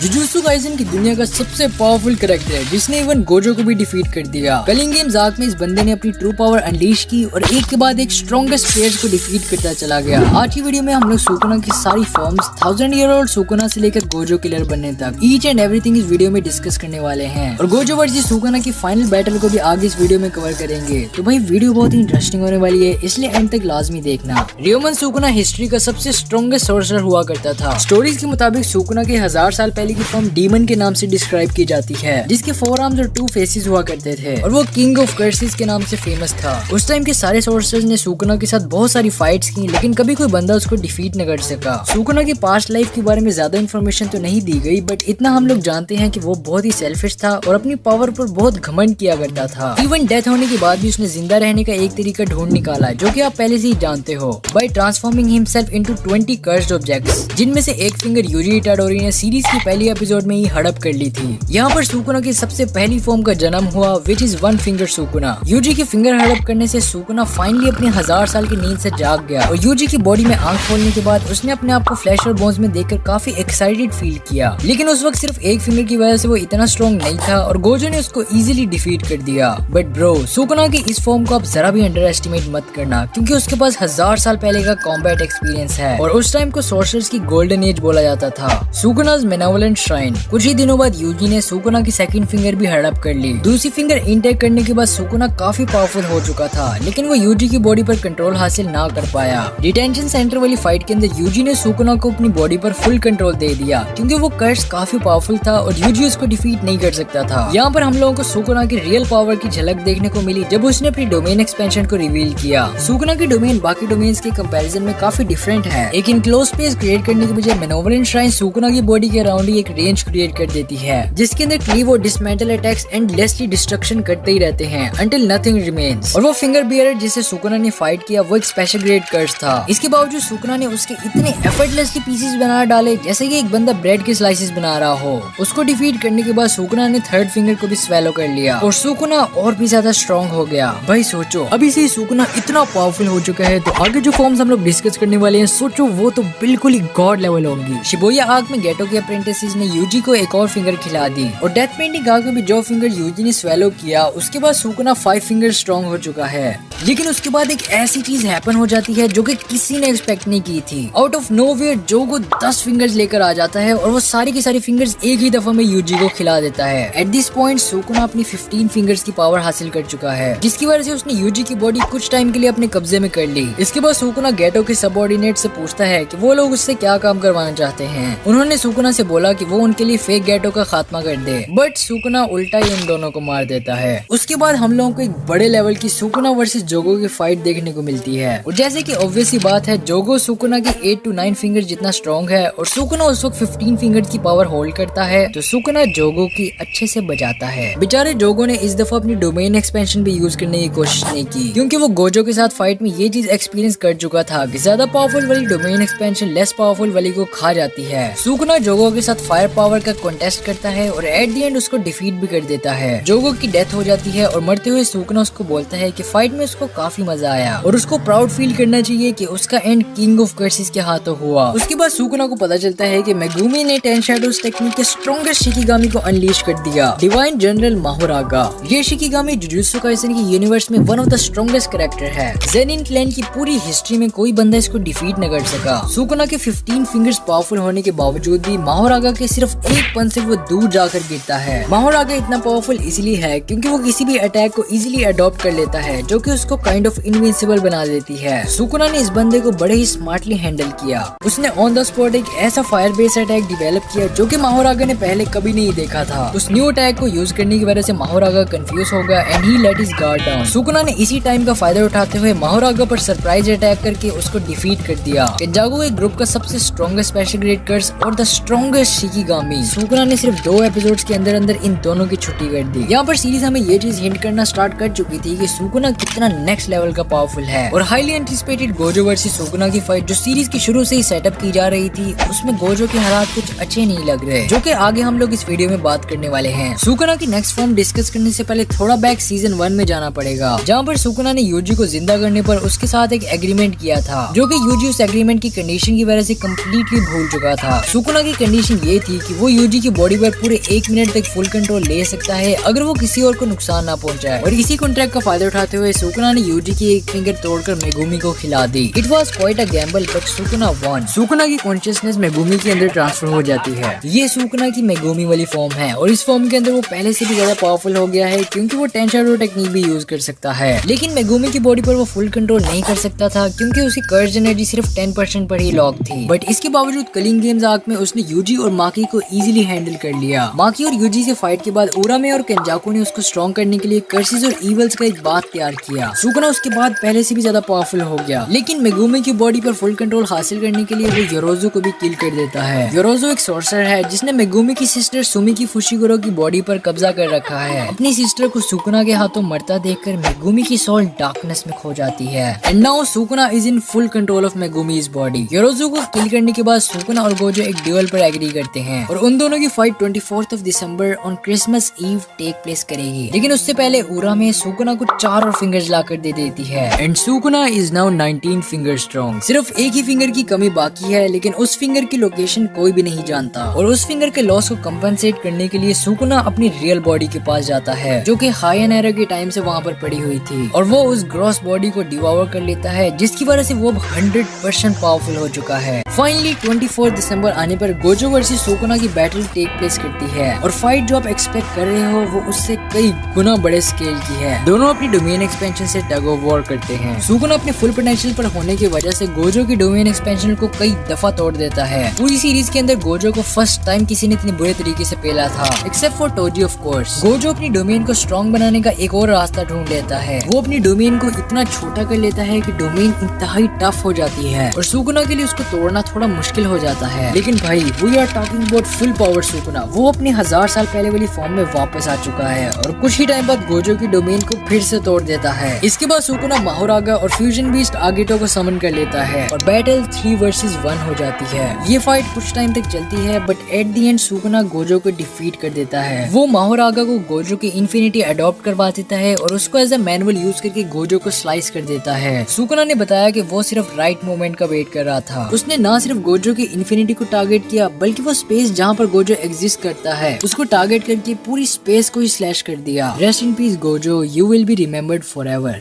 Jujutsu Kaisen की दुनिया का सबसे पावरफुल कैरेक्टर है जिसने इवन गोजो को भी डिफीट कर दिया। कलिंग गेम्स आर्क में इस बंदे ने अपनी ट्रू पावर अनलीश की और एक के बाद एक स्ट्रॉन्गेस्ट प्लेयर्स को डिफीट करता चला गया। आज की वीडियो में हम लोग सुकुना की सारी फॉर्म्स 1000 ईयर ओल्ड सुकुना से लेकर गोजो किलर बनने तक ईच एंड एवरीथिंग इस वीडियो में डिस्कस करने वाले हैं और गोजो वर्सेस सुकुना की फाइनल बैटल को भी आगे इस वीडियो में कवर करेंगे। तो भाई वीडियो बहुत ही इंटरेस्टिंग होने वाली है, इसलिए एंड तक लाजमी देखना। रियोमन सुकुना हिस्ट्री का सबसे स्ट्रॉन्गेस्ट सोर्सर हुआ करता था। स्टोरीज के मुताबिक सुकुना के 1000 साल पहले की फॉर्म डीमन के नाम से डिस्क्राइब की जाती है, जिसके 4 आर्म्स और 2 फेसेस हुआ करते थे और वो किंग ऑफ कर्सेस के नाम से फेमस था। उस टाइम के सारे सोर्सर्स ने सुकुना के साथ बहुत सारी फाइट्स की, लेकिन कभी कोई बंदा उसको डिफीट न कर सका। सुकुना की पास्ट लाइफ के बारे में ज्यादा इन्फॉर्मेशन तो नहीं दी गई, बट इतना हम लोग जानते हैं कि वो बहुत ही सेल्फिश था और अपनी पावर पर बहुत घमंड किया करता था। इवन डेथ होने के बाद भी उसने जिंदा रहने का एक तरीका ढूंढ निकाला, जो कि आप पहले से ही जानते हो, bye transforming himself into 20 cursed objects, जिनमें से एक फिंगर यूजी इटाडोरी ने सीरीज की पहली एपिसोड में ही हड़प कर ली थी। यहाँ पर सुकुना की सबसे पहली फॉर्म का जन्म हुआ, which is 1 finger Sukuna. Yuji की फिंगर हड़प करने से सुकुना फाइनली अपने 1000 साल की नींद से जाग गया और यूजी की बॉडी में आंख खोलने के बाद उसने अपने आप को फ्लैश और बोन्स में देखकर काफी एक्साइटेड फील किया। लेकिन उस वक्त सिर्फ एक फिंगर की वजह से वो इतना स्ट्रॉन्ग नहीं था और गोजो ने उसको इजीली डिफीट कर दिया। बट ब्रो, सुकुना की इस फॉर्म को आप जरा भी अंडर एस्टिमेट मत करना, क्योंकि उसके पास 1000 साल पहले का कॉम्बैट एक्सपीरियंस है और उस टाइम को सोर्सर्स की गोल्डन एज बोला जाता था। सुकुना's बेनेवोलेंट श्राइन। कुछ ही दिनों बाद यूजी ने सुकुना की सेकंड फिंगर भी हड़प कर ली। दूसरी फिंगर इनटेक करने के बाद सुकुना काफी पावरफुल हो चुका था, लेकिन वो यूजी की बॉडी पर कंट्रोल हासिल ना कर पाया। डिटेंशन सेंटर वाली फाइट के अंदर यूजी ने सुकुना को अपनी बॉडी पर फुल कंट्रोल दे दिया, क्योंकि वो कर्स काफी पावरफुल था और यूजी उसको डिफीट नहीं कर सकता था। यहाँ पर हम लोगों को सुकुना की रियल पावर की झलक देखने को मिली जब उसने अपनी डोमेन एक्सपेंशन को रिवील किया। सुकुना की डोमेन बाकी डोमेन्स के कंपैरिजन में काफी डिफरेंट है। एक इनक्लोज स्पेस क्रिएट करने के बजाय बेनेवोलेंट श्राइन सुकुना की बॉडी के अराउंड ही एक रेंज क्रिएट कर देती है, जिसके अंदर क्लीव और डिसमेंटल अटैक्स एंडलेसली डिस्ट्रक्शन करते ही रहते हैं अंटिल नथिंग रिमेन्स। और वो फिंगर बियरर जिसे सुकुना ने फाइट किया वो एक स्पेशल ग्रेड कर्स था। इसके बावजूद सुकुना ने उसके इतने एफर्टलेसली पीसेस बना डाले जैसे कि एक बंदा ब्रेड के स्लाइसेस बना रहा हो। उसको डिफीट करने के बाद सुकुना ने थर्ड फिंगर को भी स्वेलो कर लिया और सुकुना और भी ज्यादा स्ट्रॉन्ग हो गया। भाई सोचो, अभी से सुकुना इतना पावरफुल हो चुका है, तो आगे जो फॉर्म्स हम लोग डिस्कस करने वाले हैं, सोचो वो तो बिल्कुल ही गॉड लेवल होंगी। शिबुया आर्क में गेटो के अप्रेंटिसेस ने यूजी को एक और फिंगर खिला दी और डेथ पेंटिंग आर्क में भी जो फिंगर यूजी ने स्वेलो किया उसके बाद सुकुना 5 फिंगर स्ट्रॉन्ग हो चुका है। लेकिन उसके बाद एक ऐसी चीज हैपन हो जाती है जो कि किसी ने एक्सपेक्ट नहीं की थी। आउट ऑफ नोवेयर जोगो 10 फिंगर्स लेकर आ जाता है और वो सारी की सारी फिंगर्स एक ही दफा में यूजी को खिला देता है। एट दिस पॉइंट सुकुना अपनी 15 फिंगर्स की पावर हासिल कर चुका है, जिसकी वजह से उसने यूजी की बॉडी कुछ टाइम के लिए अपने कब्जे में कर ली। इसके बाद सुकुना गेटो के सबऑर्डिनेट से पूछता है कि वो लोग उससे क्या काम करवाना चाहते हैं। उन्होंने सुकुना से बोला कि वो उनके लिए फेक गेटो का खात्मा कर दे, बट सुकुना उल्टा ही इन दोनों को मार देता है। उसके बाद हम लोगों को एक बड़े लेवल की सुकुना वर्सेस जोगो की फाइट देखने को मिलती है और जैसे कि ऑब्वियस सी बात है, जोगो सुकुना की 8 to 9 फिंगर जितना स्ट्रॉन्ग है और सुकुना उस वक्त 15 फिंगर की पावर होल्ड करता है, तो सुकुना जोगो की अच्छे से बजाता है। बेचारे जोगो ने इस दफा अपनी डोमेन एक्सपेंशन भी यूज करने की कोशिश नहीं की, क्योंकि वो गोजो के साथ फाइट में ये चीज एक्सपीरियंस कर चुका था कि ज्यादा पावरफुल वाली डोमेन एक्सपेंशन लेस पावरफुल वाली को खा जाती है। सुकुना जोगो के साथ फायर पावर का कॉन्टेस्ट करता है और एट द एंड उसको डिफीट भी कर देता है। जोगो की डेथ हो जाती है और मरते हुए सुकुना उसको बोलता है कि फाइट में उसको काफी मजा आया और उसको प्राउड फील करना चाहिए कि उसका एंड किंग ऑफ कर्सेस के हाथों हुआ। उसके बाद सुकुना को पता चलता है कि मेगुमी ने 10 शैडोज टेक्निक के स्ट्रॉन्गेस्ट शिकिगामी को अनलीश कर दिया, डिवाइन जनरल माहोरागा। ये शिकिगामी जुजुत्सु काइसेन की यूनिवर्स में one of the strongest character है। ज़ेनिन क्लैन की पूरी हिस्ट्री में कोई बंदा इसको डिफीट न कर सका। सुकुना के 15 फिंगर्स पावरफुल होने के बावजूद भी माहोरागा के सिर्फ एक पंच से वो दूर जाकर गिरता है। माहोरागा इतना पावरफुल इसलिए है क्योंकि वो किसी भी अटैक को इजीली अडॉप्ट कर लेता है, जो कि उसको काइंड ऑफ इनविंसिबल बना देती है। सुकुना ने इस बंदे को बड़े ही स्मार्टली हैंडल किया। उसने ऑन द स्पॉट एक ऐसा फायर बेस्ड अटैक डेवलप किया जो कि माहोरागा ने पहले कभी नहीं देखा था। उस न्यू अटैक को यूज करने की वजह से माहोरागा कंफ्यूज हो गया and he let his guard down. Sukuna ने इसी टाइम का फायदा उठाते हुए माहोरागा पर सरप्राइज अटैक करके उसको डिफीट कर दिया। केंजागो के ग्रुप का सबसे स्ट्रॉन्गेस्ट स्पेशल ग्रेड कर्स और द स्ट्रॉन्गेस्ट शिकिगामी। सुकुना ने सिर्फ 2 एपिसोड्स के अंदर अंदर इन दोनों की छुट्टी कर दी। यहाँ पर सीरीज हमें ये चीज हिंट करना स्टार्ट कर चुकी थी कि सुकुना कितना नेक्स्ट लेवल का पावरफुल है और highly anticipated Gojo versus Sukuna की फाइट जो सीरीज की शुरू से ही सेटअप की जा रही थी, उसमें गोजो के हालात कुछ अच्छे नहीं लग रहे, जो कि आगे हम लोग इस वीडियो में बात करने वाले हैं। सुकुना की नेक्स्ट फॉर्म डिस्कस करने से पहले थोड़ा बैक सीजन 1 में जाना पड़ेगा, जहाँ पर सुकुना ने यूजी को जिंदा करने पर उसके साथ एक एग्रीमेंट किया था, जो कि यूजी उस एग्रीमेंट की कंडीशन की वजह से कम्प्लीटली भूल चुका था। सुकुना की कंडीशन ये थी कि वो यूजी की बॉडी पर पूरे 1 मिनट तक फुल कंट्रोल ले सकता है अगर वो किसी और को नुकसान ना पहुंचाए। और इसी कॉन्ट्रैक्ट का फायदा उठाते हुए सुकुना ने यूजी की एक फिंगर तोड़कर मेगुमी को खिला दी। It was quite a gamble but Sukuna won. Sukuna की कॉन्शियसनेस मेगुमी के अंदर ट्रांसफर हो जाती है। ये सुकुना की मेगुमी वाली फॉर्म है और इस फॉर्म के अंदर वो पहले से भी ज्यादा पावरफुल हो गया है क्योंकि वो टेंशाडो टेक्निक भी यूज कर सकता है। लेकिन मेगुमी की बॉडी पर वो फुल कंट्रोल नहीं कर सकता था क्योंकि उसकी कर्ज एनर्जी सिर्फ 10% पर ही लॉक थी। बट इसके बावजूद कलिंग गेम्स आर्क में उसने यूजी और माकी को इजीली हैंडल कर लिया। माकी और यूजी से फाइट के बाद उरामे और केंजाकू ने उसको स्ट्रॉन्ग करने के लिए कर्सेस और ईवल्स का एक बात तैयार किया। सुकुना उसके बाद पहले से भी ज्यादा पावरफुल हो गया। लेकिन मेगुमी की बॉडी पर फुल कंट्रोल हासिल करने के लिए वो योरोजो को भी किल कर देता है। योरोजो एक सॉर्सर है जिसने मेगुमी की सिस्टर सुमिकी फुशिगुरो की बॉडी पर कब्जा कर रखा है। अपनी सिस्टर को सुकुना के हाथों मरता देखकर मेगुमी की सोल डार्कनेस में खो जाती है। And now Sukuna is in full control of Megumi's body. Yorozu को किल करने के बाद सुकुना और गोजो एक ड्यूल पर एग्री करते हैं और उन दोनों की फाइट 24 दिसंबर on Christmas Eve take place करेगी। लेकिन उससे पहले उरामे सुकुना को 4 और फिंगर्स लाकर दे देती है and Sukuna is now 19 finger strong. सिर्फ एक ही फिंगर की कमी बाकी है लेकिन उस फिंगर की लोकेशन कोई भी नहीं जानता और उस फिंगर के लॉस को कंपनसेट करने के लिए सुकुना अपनी रियल बॉडी के पास जाता है जो कि हायन एरा के टाइम से वहाँ पर पड़ी हुई थी और वो उस ग्रॉस बॉडी को डिवॉर कर लेता है जिसकी वजह से वो 100% पावरफुल हो चुका है। फाइनली 24 दिसंबर आने पर गोजो वर्सेस सुकुना की बैटल टेक प्लेस करती है और फाइट जो आप एक्सपेक्ट कर रहे हो वो उससे कई गुना बड़े स्केल की है। दोनों अपनी डोमेन एक्सपेंशन से टग ऑफ वॉर करते हैं। सुकुना अपने फुल पोटेंशियल पर होने की वजह से गोजो की डोमेन एक्सपेंशन को कई दफा तोड़ देता है। पूरी सीरीज के अंदर गोजो को फर्स्ट टाइम किसी ने इतने बुरे तरीके से पेला था except for Toji of course. Gojo अपनी डोमेन को स्ट्रॉन्ग बनाने का एक और रास्ता ढूंढ लेता है। वो अपनी डोमेन को इतना छोटा कर लेता है कि डोमेन इंतहाई टफ हो जाती है और सुकुना के लिए उसको तोड़ना थोड़ा मुश्किल हो जाता है। लेकिन भाई we are talking about full power Sukuna. वो अपने 1000 साल पहले वाली फॉर्म में वापस आ चुका है और कुछ ही टाइम बाद गोजो की डोमेन को फिर से तोड़ देता है। इसके बाद सुकुना माहोरागा और फ्यूजन बीस्ट आगिटो को समन कर लेता है और बैटल 3 वर्सेस 1 हो जाती है। ये फाइट कुछ टाइम तक चलती है but at the end Sukuna Gojo को डिफीट कर देता है। वो माहोरागा को गोजो की इन्फिनिटी अडॉप्ट करवा देता है और उसको एज अ मैनुअल यूज करके गोजो को स्लाइस कर देता है। सुकुना ने बताया कि वो सिर्फ राइट मोमेंट का वेट कर रहा था। उसने ना सिर्फ गोजो की इन्फिनिटी को टारगेट किया बल्कि वो स्पेस जहाँ पर गोजो एग्जिस्ट करता है उसको टारगेट करके पूरी स्पेस को ही स्लैश कर दिया। Rest in peace Gojo, you will be remembered forever.